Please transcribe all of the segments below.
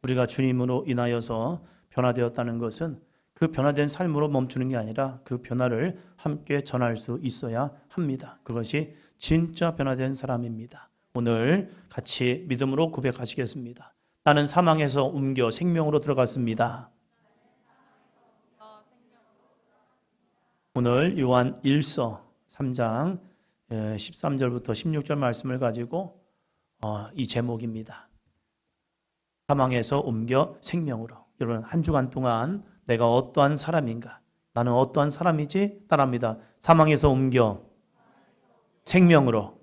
우리가 주님으로 인하여서 변화되었다는 것은 그 변화된 삶으로 멈추는 게 아니라 그 변화를 함께 전할 수 있어야 합니다. 그것이 진짜 변화된 사람입니다. 오늘 같이 믿음으로 고백하시겠습니다. 나는 사망에서 옮겨 생명으로 들어갔습니다. 오늘 요한 1서 3장 13절부터 16절 말씀을 가지고 이 제목입니다. 사망에서 옮겨 생명으로. 여러분, 한 주간 동안 내가 어떠한 사람인가? 나는 어떠한 사람이지? 따라합니다. 사망에서 옮겨 생명으로.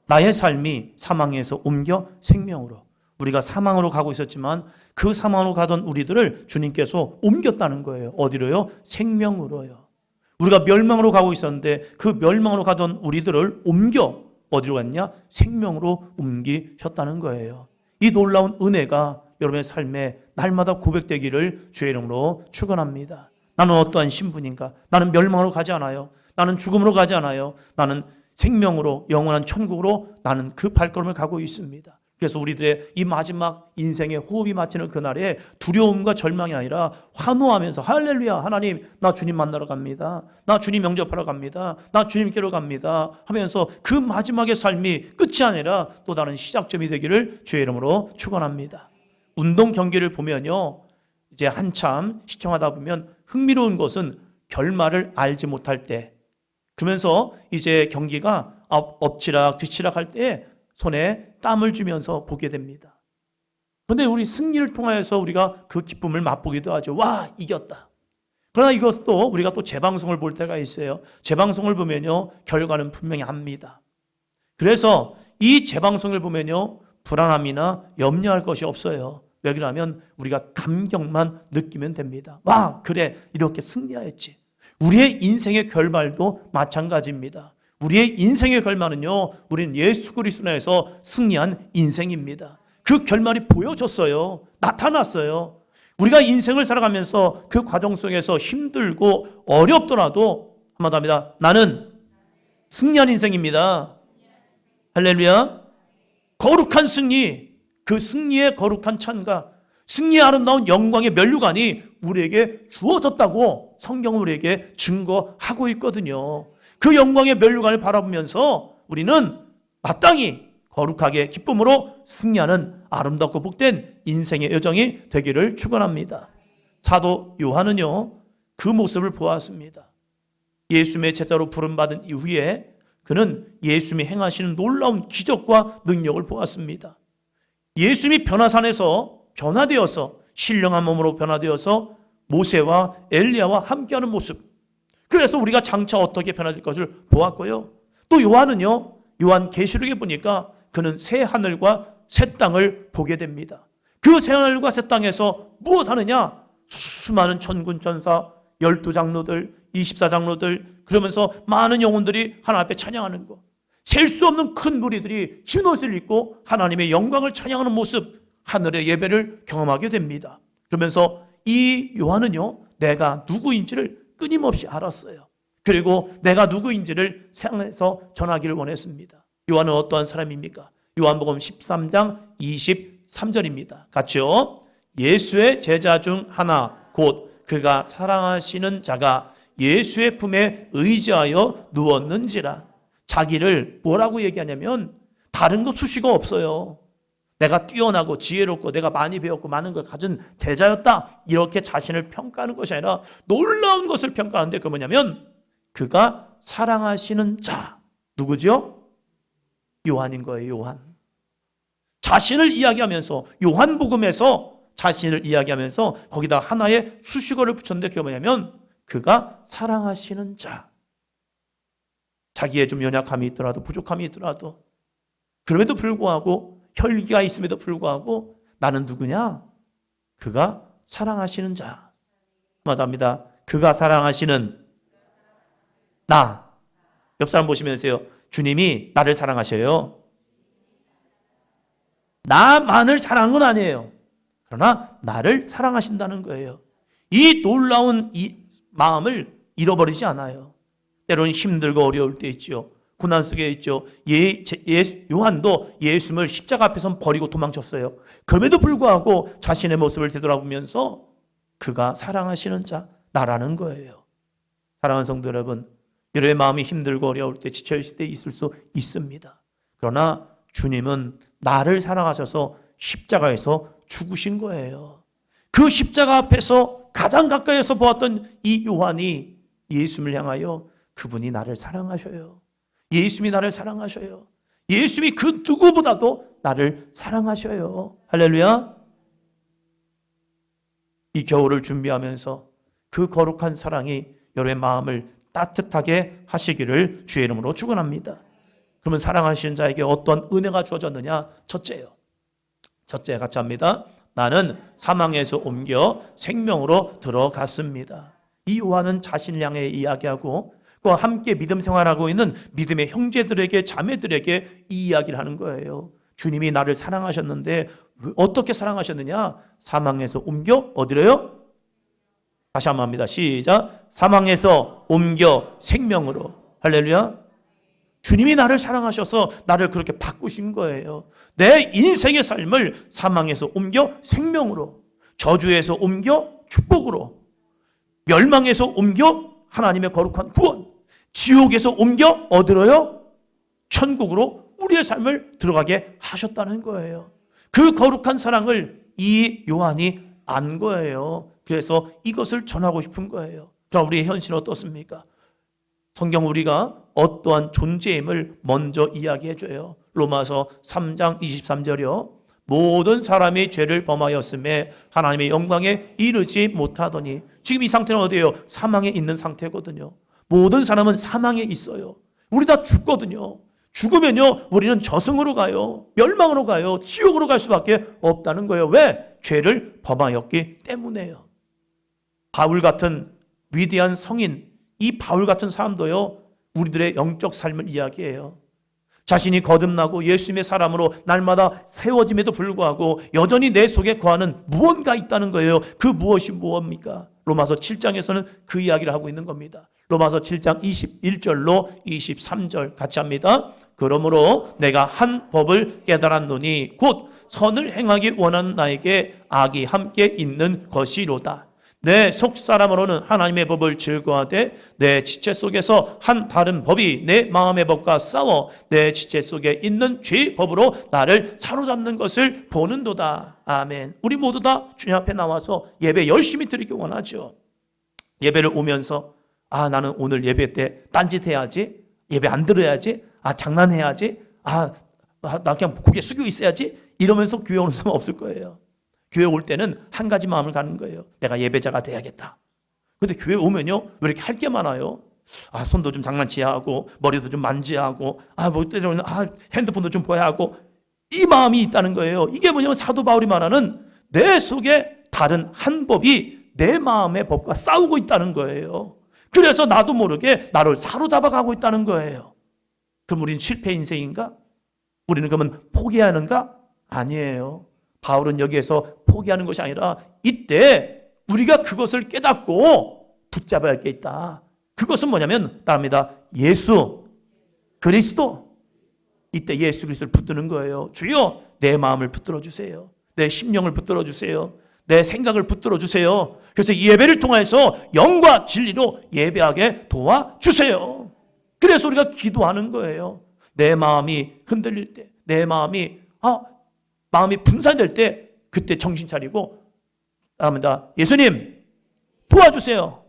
나의 삶이 사망에서 옮겨 생명으로. 우리가 사망으로 가고 있었지만 그 사망으로 가던 우리들을 주님께서 옮겼다는 거예요. 어디로요? 생명으로요. 우리가 멸망으로 가고 있었는데 그 멸망으로 가던 우리들을 옮겨 어디로 갔냐? 생명으로 옮기셨다는 거예요. 이 놀라운 은혜가 여러분의 삶에 날마다 고백되기를 주의 이름으로 축원합니다. 나는 어떠한 신분인가? 나는 멸망으로 가지 않아요. 나는 죽음으로 가지 않아요. 나는 생명으로, 영원한 천국으로 나는 그 발걸음을 가고 있습니다. 그래서 우리들의 이 마지막 인생의 호흡이 마치는 그날에 두려움과 절망이 아니라 환호하면서 할렐루야, 하나님, 나 주님 만나러 갑니다. 나 주님 영접하러 갑니다. 나 주님께로 갑니다 하면서 그 마지막의 삶이 끝이 아니라 또 다른 시작점이 되기를 주의 이름으로 축원합니다. 운동 경기를 보면요, 이제 한참 시청하다 보면 흥미로운 것은 결말을 알지 못할 때, 그러면서 이제 경기가 엎치락 뒤치락 할 때 손에 땀을 주면서 보게 됩니다. 그런데 우리 승리를 통하여서 우리가 그 기쁨을 맛보기도 하죠. 와, 이겼다. 그러나 이것도 우리가 또 재방송을 볼 때가 있어요. 재방송을 보면요, 결과는 분명히 압니다. 그래서 이 재방송을 보면요, 불안함이나 염려할 것이 없어요. 왜 그러냐면 우리가 감격만 느끼면 됩니다. 와, 그래, 이렇게 승리하였지. 우리의 인생의 결말도 마찬가지입니다. 우리의 인생의 결말은요, 우리는 예수 그리스도 안에서 승리한 인생입니다. 그 결말이 보여졌어요. 나타났어요. 우리가 인생을 살아가면서 그 과정 속에서 힘들고 어렵더라도 한마디 합니다. 나는 승리한 인생입니다. 할렐루야. 거룩한 승리, 그 승리의 거룩한 찬가, 승리의 아름다운 영광의 면류관이 우리에게 주어졌다고 성경은 우리에게 증거하고 있거든요. 그 영광의 면류관을 바라보면서 우리는 마땅히 거룩하게 기쁨으로 승리하는 아름답고 복된 인생의 여정이 되기를 축원합니다. 사도 요한은요, 그 모습을 보았습니다. 예수님의 제자로 부름받은 이후에 그는 예수님이 행하시는 놀라운 기적과 능력을 보았습니다. 예수님이 변화산에서 변화되어서 신령한 몸으로 변화되어서 모세와 엘리야와 함께하는 모습, 그래서 우리가 장차 어떻게 변화될 것을 보았고요. 또 요한은요, 요한계시록에 보니까 그는 새 하늘과 새 땅을 보게 됩니다. 그 새 하늘과 새 땅에서 무엇 하느냐? 수많은 천군 천사, 12장로들, 24장로들, 그러면서 많은 영혼들이 하나님 앞에 찬양하는 것, 셀 수 없는 큰 무리들이 흰 옷을 입고 하나님의 영광을 찬양하는 모습, 하늘의 예배를 경험하게 됩니다. 그러면서 이 요한은요, 내가 누구인지를 끊임없이 알았어요. 그리고 내가 누구인지를 세상에서 전하기를 원했습니다. 요한은 어떠한 사람입니까? 요한복음 13장 23절입니다. 같이요. 예수의 제자 중 하나, 곧 그가 사랑하시는 자가 예수의 품에 의지하여 누웠는지라. 자기를 뭐라고 얘기하냐면 다른 거 수식어 없어요. 내가 뛰어나고 지혜롭고 내가 많이 배웠고 많은 걸 가진 제자였다, 이렇게 자신을 평가하는 것이 아니라 놀라운 것을 평가하는데 그게 뭐냐면 그가 사랑하시는 자, 누구죠? 요한인 거예요. 요한. 자신을 이야기하면서 요한복음에서 자신을 이야기하면서 거기다 하나의 수식어를 붙였는데 그게 뭐냐면 그가 사랑하시는 자. 자기의 좀 연약함이 있더라도 부족함이 있더라도 그럼에도 불구하고 혈기가 있음에도 불구하고 나는 누구냐? 그가 사랑하시는 자. 맞답니다. 그가 사랑하시는 나. 옆 사람 보시면서요, 주님이 나를 사랑하셔요. 나만을 사랑한 건 아니에요. 그러나 나를 사랑하신다는 거예요. 이 놀라운 이 마음을 잃어버리지 않아요. 때로는 힘들고 어려울 때 있죠. 고난 속에 있죠. 요한도 예수님을 십자가 앞에서 버리고 도망쳤어요. 그럼에도 불구하고 자신의 모습을 되돌아보면서 그가 사랑하시는 자 나라는 거예요. 사랑하는 성도 여러분, 여러분의 마음이 힘들고 어려울 때 지쳐있을 때 있을 수 있습니다. 그러나 주님은 나를 사랑하셔서 십자가에서 죽으신 거예요. 그 십자가 앞에서 가장 가까이에서 보았던 이 요한이 예수님을 향하여 그분이 나를 사랑하셔요. 예수님이 나를 사랑하셔요. 예수님이 그 누구보다도 나를 사랑하셔요. 할렐루야. 이 겨울을 준비하면서 그 거룩한 사랑이 여러분의 마음을 따뜻하게 하시기를 주의 이름으로 축원합니다. 그러면 사랑하시는 자에게 어떤 은혜가 주어졌느냐? 첫째요. 첫째 같이 합니다. 나는 사망에서 옮겨 생명으로 들어갔습니다. 이 요한은 자신을 향해 이야기하고 그와 함께 믿음 생활하고 있는 믿음의 형제들에게 자매들에게 이 이야기를 하는 거예요. 주님이 나를 사랑하셨는데 어떻게 사랑하셨느냐? 사망에서 옮겨 어디로요? 다시 한번 합니다. 시작. 사망에서 옮겨 생명으로. 할렐루야. 주님이 나를 사랑하셔서 나를 그렇게 바꾸신 거예요. 내 인생의 삶을 사망에서 옮겨 생명으로, 저주에서 옮겨 축복으로, 멸망에서 옮겨 하나님의 거룩한 구원, 지옥에서 옮겨 어디로요? 천국으로 우리의 삶을 들어가게 하셨다는 거예요. 그 거룩한 사랑을 이 요한이 안 거예요. 그래서 이것을 전하고 싶은 거예요. 그럼 우리의 현실은 어떻습니까? 성경 우리가 어떠한 존재임을 먼저 이야기해줘요. 로마서 3장 23절이요. 모든 사람이 죄를 범하였음에 하나님의 영광에 이르지 못하더니. 지금 이 상태는 어디예요? 사망에 있는 상태거든요. 모든 사람은 사망에 있어요. 우리 다 죽거든요. 죽으면요 우리는 저승으로 가요. 멸망으로 가요. 지옥으로 갈 수밖에 없다는 거예요. 왜? 죄를 범하였기 때문에요. 바울 같은 위대한 성인, 이 바울 같은 사람도요 우리들의 영적 삶을 이야기해요. 자신이 거듭나고 예수님의 사람으로 날마다 세워짐에도 불구하고 여전히 내 속에 거하는 무언가 있다는 거예요. 그 무엇이 무엇입니까? 로마서 7장에서는 그 이야기를 하고 있는 겁니다. 로마서 7장 21절로 23절 같이 합니다. 그러므로 내가 한 법을 깨달았노니 곧 선을 행하기 원하는 나에게 악이 함께 있는 것이로다. 내 속사람으로는 하나님의 법을 즐거워하되 내 지체 속에서 한 다른 법이 내 마음의 법과 싸워 내 지체 속에 있는 죄의 법으로 나를 사로잡는 것을 보는도다. 아멘. 우리 모두 다 주님 앞에 나와서 예배 열심히 드리기 원하죠. 예배를 오면서 나는 오늘 예배 때 딴짓해야지, 예배 안 들어야지, 장난해야지, 나 그냥 고개 숙이고 있어야지 이러면서 교회 오는 사람 없을 거예요. 교회 올 때는 한 가지 마음을 갖는 거예요. 내가 예배자가 돼야겠다. 근데 교회 오면요 왜 이렇게 할 게 많아요? 손도 좀 장난치야 하고 머리도 좀 만지야 하고 뭐 때로는 핸드폰도 좀 봐야 하고 이 마음이 있다는 거예요. 이게 뭐냐면 사도 바울이 말하는 내 속에 다른 한 법이 내 마음의 법과 싸우고 있다는 거예요. 그래서 나도 모르게 나를 사로잡아 가고 있다는 거예요. 그럼 우리는 실패 인생인가? 우리는 그러면 포기하는가? 아니에요. 바울은 여기에서 포기하는 것이 아니라 이때 우리가 그것을 깨닫고 붙잡아야 할 게 있다. 그것은 뭐냐면 따릅니다. 예수 그리스도. 이때 예수 그리스도를 붙드는 거예요. 주여 내 마음을 붙들어 주세요. 내 심령을 붙들어 주세요. 내 생각을 붙들어 주세요. 그래서 예배를 통해서 영과 진리로 예배하게 도와주세요. 그래서 우리가 기도하는 거예요. 내 마음이 흔들릴 때, 내 마음이 분산될 때 그때 정신 차리고 나옵니다. 예수님 도와주세요.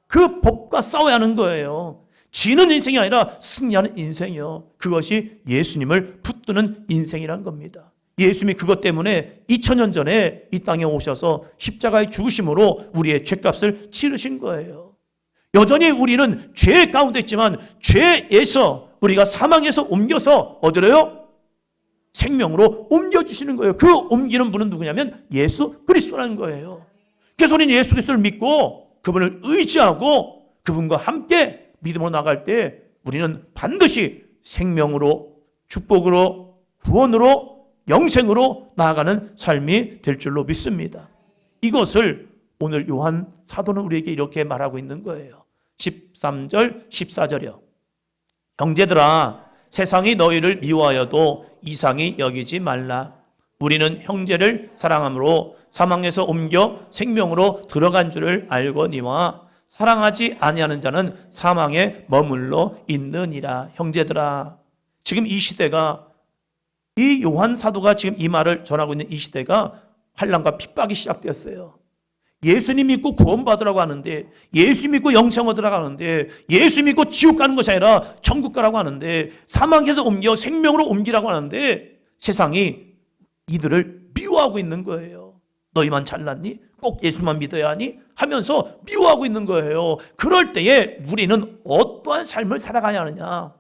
그 법과 싸워야 하는 거예요. 지는 인생이 아니라 승리하는 인생이요. 그것이 예수님을 붙드는 인생이란 겁니다. 예수님이 그것 때문에 2000년 전에 이 땅에 오셔서 십자가의 죽으심으로 우리의 죄값을 치르신 거예요. 여전히 우리는 죄 가운데 있지만 죄에서 우리가 사망에서 옮겨서 어디로요? 생명으로 옮겨주시는 거예요. 그 옮기는 분은 누구냐면 예수 그리스도라는 거예요. 그래서 우리는 예수 그리스도를 믿고 그분을 의지하고 그분과 함께 믿음으로 나갈 때 우리는 반드시 생명으로, 축복으로, 구원으로, 영생으로 나아가는 삶이 될 줄로 믿습니다. 이것을 오늘 요한 사도는 우리에게 이렇게 말하고 있는 거예요. 13절, 14절이요. 형제들아, 세상이 너희를 미워하여도 이상히 여기지 말라. 우리는 형제를 사랑함으로 사망에서 옮겨 생명으로 들어간 줄을 알거니와 사랑하지 아니하는 자는 사망에 머물러 있느니라. 형제들아, 지금 이 시대가, 이 요한 사도가 지금 이 말을 전하고 있는 이 시대가 환난과 핍박이 시작되었어요. 예수님 믿고 구원받으라고 하는데, 예수 믿고 영생 얻으라고 하는데, 예수 믿고 지옥 가는 것이 아니라 천국 가라고 하는데, 사망에서 옮겨 생명으로 옮기라고 하는데 세상이 이들을 미워하고 있는 거예요. 너희만 잘났니? 꼭 예수만 믿어야 하니? 하면서 미워하고 있는 거예요. 그럴 때에 우리는 어떠한 삶을 살아가야 하느냐?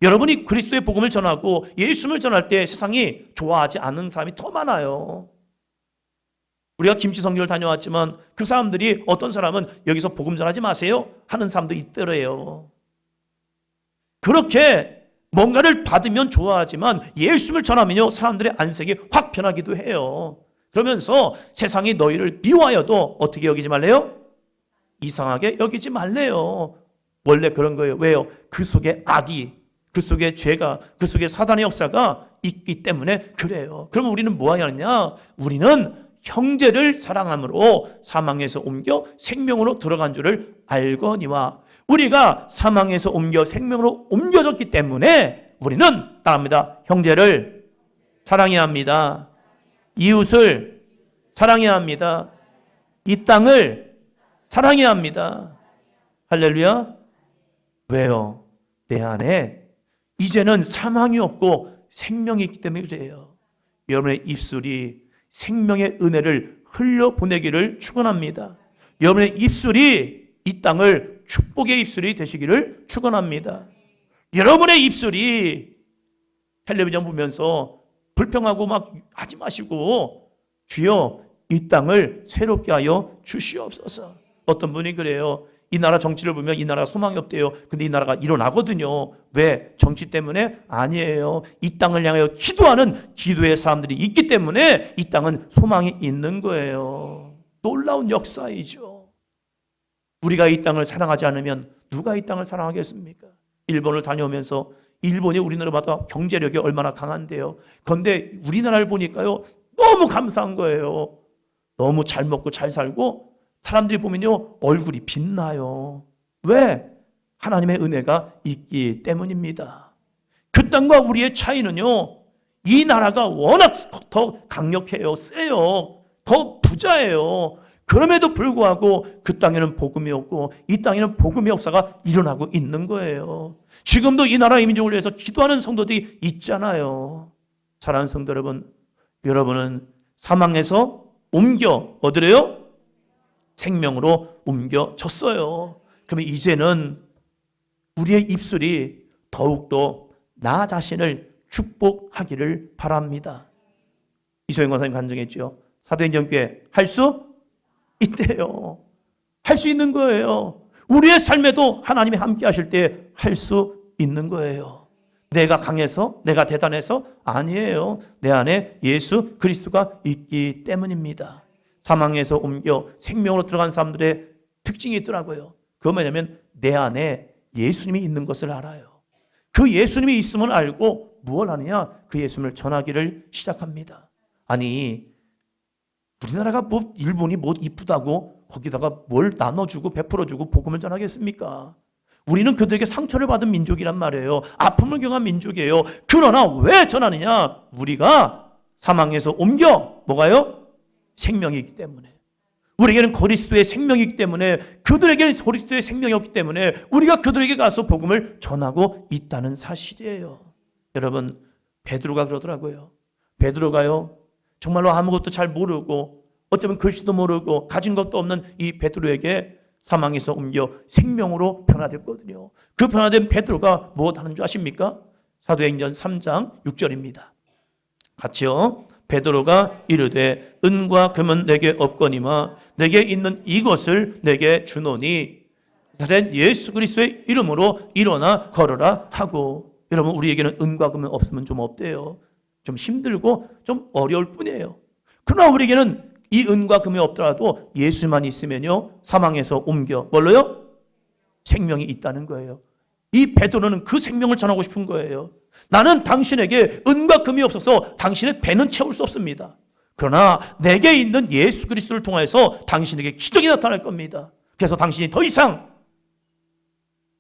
여러분이 그리스도의 복음을 전하고 예수를 전할 때 세상이 좋아하지 않는 사람이 더 많아요. 우리가 김치 선교를 다녀왔지만 그 사람들이, 어떤 사람은 여기서 복음 전하지 마세요 하는 사람도 있더래요. 그렇게 뭔가를 받으면 좋아하지만 예수를 전하면요, 사람들의 안색이 확 변하기도 해요. 그러면서 세상이 너희를 미워하여도 어떻게 여기지 말래요? 이상하게 여기지 말래요. 원래 그런 거예요. 왜요? 그 속에 악이, 그 속에 죄가, 그 속에 사단의 역사가 있기 때문에 그래요. 그러면 우리는 뭐 해야 하느냐? 우리는 형제를 사랑함으로 사망에서 옮겨 생명으로 들어간 줄을 알거니와, 우리가 사망에서 옮겨 생명으로 옮겨졌기 때문에 우리는 따라합니다. 형제를 사랑해야 합니다. 이웃을 사랑해야 합니다. 이 땅을 사랑해야 합니다. 할렐루야. 왜요? 내 안에 이제는 사망이 없고 생명이 있기 때문에 그래요. 여러분의 입술이 생명의 은혜를 흘려보내기를 축원합니다. 여러분의 입술이 이 땅을 축복의 입술이 되시기를 축원합니다. 여러분의 입술이 텔레비전 보면서 불평하고 막 하지 마시고, 주여 이 땅을 새롭게 하여 주시옵소서. 어떤 분이 그래요. 이 나라 정치를 보면 이 나라가 소망이 없대요. 근데 이 나라가 일어나거든요. 왜? 정치 때문에? 아니에요. 이 땅을 향하여 기도하는 기도의 사람들이 있기 때문에 이 땅은 소망이 있는 거예요. 놀라운 역사이죠. 우리가 이 땅을 사랑하지 않으면 누가 이 땅을 사랑하겠습니까? 일본을 다녀오면서 일본이 우리나라보다 경제력이 얼마나 강한데요. 그런데 우리나라를 보니까요, 너무 감사한 거예요. 너무 잘 먹고 잘 살고 사람들이 보면요, 얼굴이 빛나요. 왜? 하나님의 은혜가 있기 때문입니다. 그 땅과 우리의 차이는요, 이 나라가 워낙 더 강력해요. 세요. 더 부자예요. 그럼에도 불구하고 그 땅에는 복음이 없고 이 땅에는 복음의 역사가 일어나고 있는 거예요. 지금도 이 나라의 민족을 위해서 기도하는 성도들이 있잖아요. 사랑하는 성도 여러분, 여러분은 사망에서 옮겨 어디래요? 생명으로 옮겨졌어요. 그러면 이제는 우리의 입술이 더욱더 나 자신을 축복하기를 바랍니다. 이소영 권사님 간증했죠. 사도행전교회 할 수 있대요. 할 수 있는 거예요. 우리의 삶에도 하나님이 함께 하실 때 할 수 있는 거예요. 내가 강해서, 내가 대단해서 아니에요. 내 안에 예수 그리스도가 있기 때문입니다. 사망에서 옮겨 생명으로 들어간 사람들의 특징이 있더라고요. 그건 뭐냐면 내 안에 예수님이 있는 것을 알아요. 그 예수님이 있음을 알고 무엇을 하느냐? 그 예수님을 전하기를 시작합니다. 아니, 우리나라가 뭐 일본이 뭐 이쁘다고 거기다가 뭘 나눠주고 베풀어주고 복음을 전하겠습니까? 우리는 그들에게 상처를 받은 민족이란 말이에요. 아픔을 경험한 민족이에요. 그러나 왜 전하느냐? 우리가 사망에서 옮겨 뭐가요? 생명이 있기 때문에. 우리에게는 그리스도의 생명이 있기 때문에, 그들에게는 그리스도의 생명이 없기 때문에 우리가 그들에게 가서 복음을 전하고 있다는 사실이에요. 여러분, 베드로가 그러더라고요. 베드로가요, 정말로 아무것도 잘 모르고 어쩌면 글씨도 모르고 가진 것도 없는 이 베드로에게 사망에서 옮겨 생명으로 변화됐거든요. 그 변화된 베드로가 무엇 하는 줄 아십니까? 사도행전 3장 6절입니다. 같이요. 베드로가 이르되 은과 금은 내게 없거니와 내게 있는 이것을 내게 주노니 예수 그리스도의 이름으로 일어나 걸어라 하고. 여러분, 우리에게는 은과 금은 없으면 좀 어때요? 좀 힘들고 좀 어려울 뿐이에요. 그러나 우리에게는 이 은과 금이 없더라도 예수만 있으면요, 사망에서 옮겨 뭘로요? 생명이 있다는 거예요. 이 베드로는 그 생명을 전하고 싶은 거예요. 나는 당신에게 은과 금이 없어서 당신의 배는 채울 수 없습니다. 그러나 내게 있는 예수 그리스도를 통해서 당신에게 기적이 나타날 겁니다. 그래서 당신이 더 이상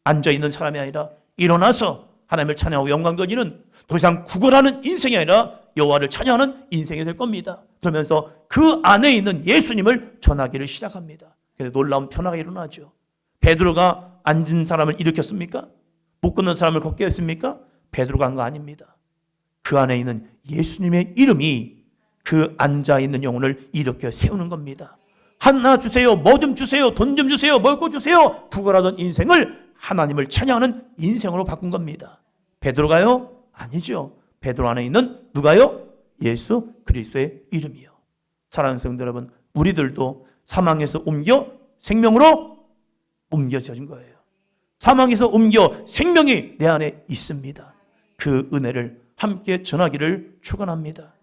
앉아있는 사람이 아니라 일어나서 하나님을 찬양하고 영광 돌리는, 더 이상 구걸하는 인생이 아니라 여호와를 찬양하는 인생이 될 겁니다. 그러면서 그 안에 있는 예수님을 전하기를 시작합니다. 그래서 놀라운 변화가 일어나죠. 베드로가 앉은 사람을 일으켰습니까? 못 걷는 사람을 걷게 했습니까? 베드로가 한 거 아닙니다. 그 안에 있는 예수님의 이름이 그 앉아있는 영혼을 일으켜 세우는 겁니다. 하나 주세요, 뭐 좀 주세요, 돈 좀 주세요, 먹고 주세요, 구걸하던 인생을 하나님을 찬양하는 인생으로 바꾼 겁니다. 베드로가요? 아니죠. 베드로 안에 있는 누가요? 예수 그리스도의 이름이요. 사랑하는 성도 여러분, 우리들도 사망에서 옮겨 생명으로 옮겨진 거예요. 사망에서 옮겨 생명이 내 안에 있습니다. 그 은혜를 함께 전하기를 축원합니다.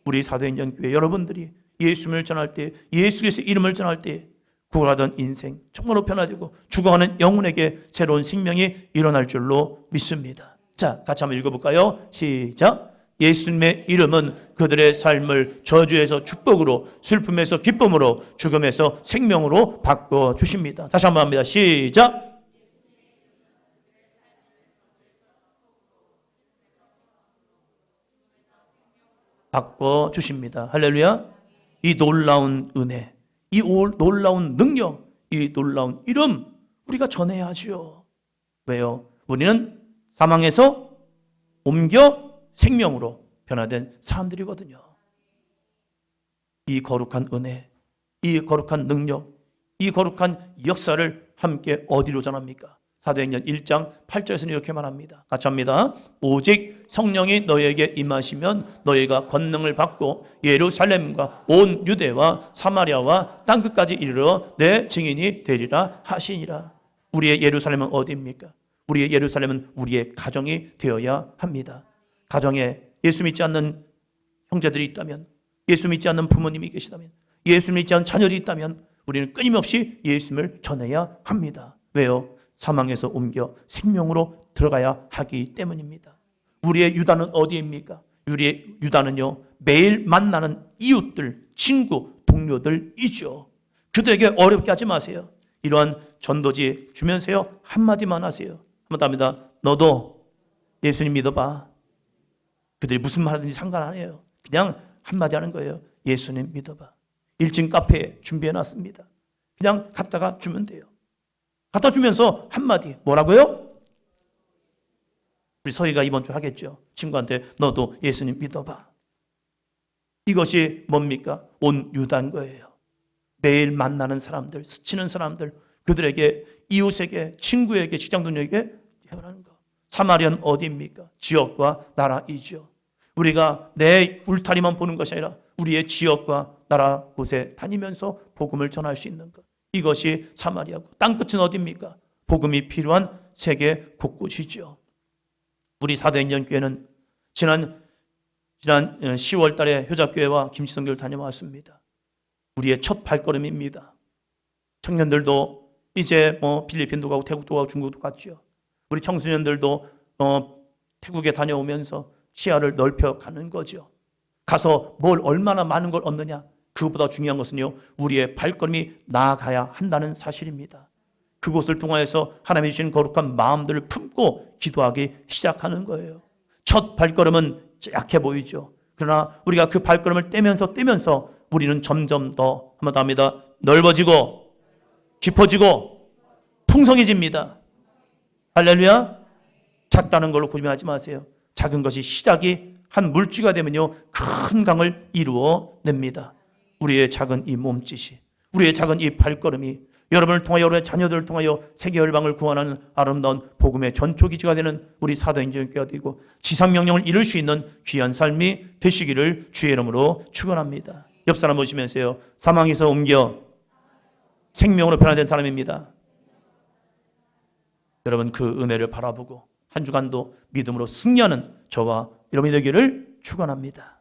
우리 사도행전 교회 여러분들이 예수님을 전할 때, 예수 그리스도의 이름을 전할 때 구원하던 인생 정말로 변화되고 죽어가는 영혼에게 새로운 생명이 일어날 줄로 믿습니다. 자, 같이 한번 읽어볼까요? 시작. 예수님의 이름은 그들의 삶을 저주에서 축복으로, 슬픔에서 기쁨으로, 죽음에서 생명으로 바꿔주십니다. 다시 한번 합니다. 시작. 바꿔주십니다. 할렐루야. 이 놀라운 은혜, 이 놀라운 능력, 이 놀라운 이름 우리가 전해야 하죠. 왜요? 우리는 사망에서 옮겨 생명으로 변화된 사람들이거든요. 이 거룩한 은혜, 이 거룩한 능력, 이 거룩한 역사를 함께 어디로 전합니까? 사도행전 1장 8절에서는 이렇게 말합니다. 같이 합니다. 오직 성령이 너희에게 임하시면 너희가 권능을 받고 예루살렘과 온 유대와 사마리아와 땅끝까지 이르러 내 증인이 되리라 하시니라. 우리의 예루살렘은 어디입니까? 우리의 예루살렘은 우리의 가정이 되어야 합니다. 가정에 예수 믿지 않는 형제들이 있다면, 예수 믿지 않는 부모님이 계시다면, 예수 믿지 않는 자녀들이 있다면 우리는 끊임없이 예수님을 전해야 합니다. 왜요? 사망에서 옮겨 생명으로 들어가야 하기 때문입니다. 우리의 유다는 어디입니까? 우리의 유다는요, 매일 만나는 이웃들, 친구, 동료들이죠. 그들에게 어렵게 하지 마세요. 이러한 전도지 주면서요, 한마디만 하세요. 한마디 합니다. 너도 예수님 믿어봐. 그들이 무슨 말 하든지 상관 안 해요. 그냥 한마디 하는 거예요. 예수님 믿어봐. 1층 카페에 준비해놨습니다. 그냥 갖다가 주면 돼요. 갖다 주면서 한마디, 뭐라고요? 우리 서희가 이번 주 하겠죠. 친구한테 너도 예수님 믿어봐. 이것이 뭡니까? 온 유다인 거예요. 매일 만나는 사람들, 스치는 사람들, 그들에게, 이웃에게, 친구에게, 직장동료에게 예언하는 거. 사마리아는 어디입니까? 지역과 나라이죠. 우리가 내 울타리만 보는 것이 아니라 우리의 지역과 나라 곳에 다니면서 복음을 전할 수 있는 것. 이것이 사마리아고, 땅끝은 어디입니까? 복음이 필요한 세계 곳곳이죠. 우리 사도행전 교회는 지난 10월 달에 효자교회와 김치성교를 다녀왔습니다. 우리의 첫 발걸음입니다. 청년들도 이제 필리핀도 가고 태국도 가고 중국도 갔죠. 우리 청소년들도 태국에 다녀오면서 시야를 넓혀가는 거죠. 가서 뭘 얼마나 많은 걸 얻느냐, 그것보다 중요한 것은요, 우리의 발걸음이 나아가야 한다는 사실입니다. 그곳을 통하여서 하나님이 주신 거룩한 마음들을 품고 기도하기 시작하는 거예요. 첫 발걸음은 약해 보이죠. 그러나 우리가 그 발걸음을 떼면서 우리는 점점 더, 한번 더 합니다, 넓어지고 깊어지고 풍성해집니다. 할렐루야. 작다는 걸로 구별하지 마세요. 작은 것이 시작이 한 물지가 되면요, 큰 강을 이루어냅니다. 우리의 작은 이 몸짓이, 우리의 작은 이 발걸음이 여러분을 통하여, 여러분의 자녀들을 통하여 세계 열방을 구원하는 아름다운 복음의 전초기지가 되는 우리 사도행전 교회가 되고 지상명령을 이룰 수 있는 귀한 삶이 되시기를 주의 이름으로 축원합니다. 옆 사람 보시면서요, 사망에서 옮겨 생명으로 변화된 사람입니다. 여러분 그 은혜를 바라보고 한 주간도 믿음으로 승리하는 저와 여러분이 되기를 축원합니다.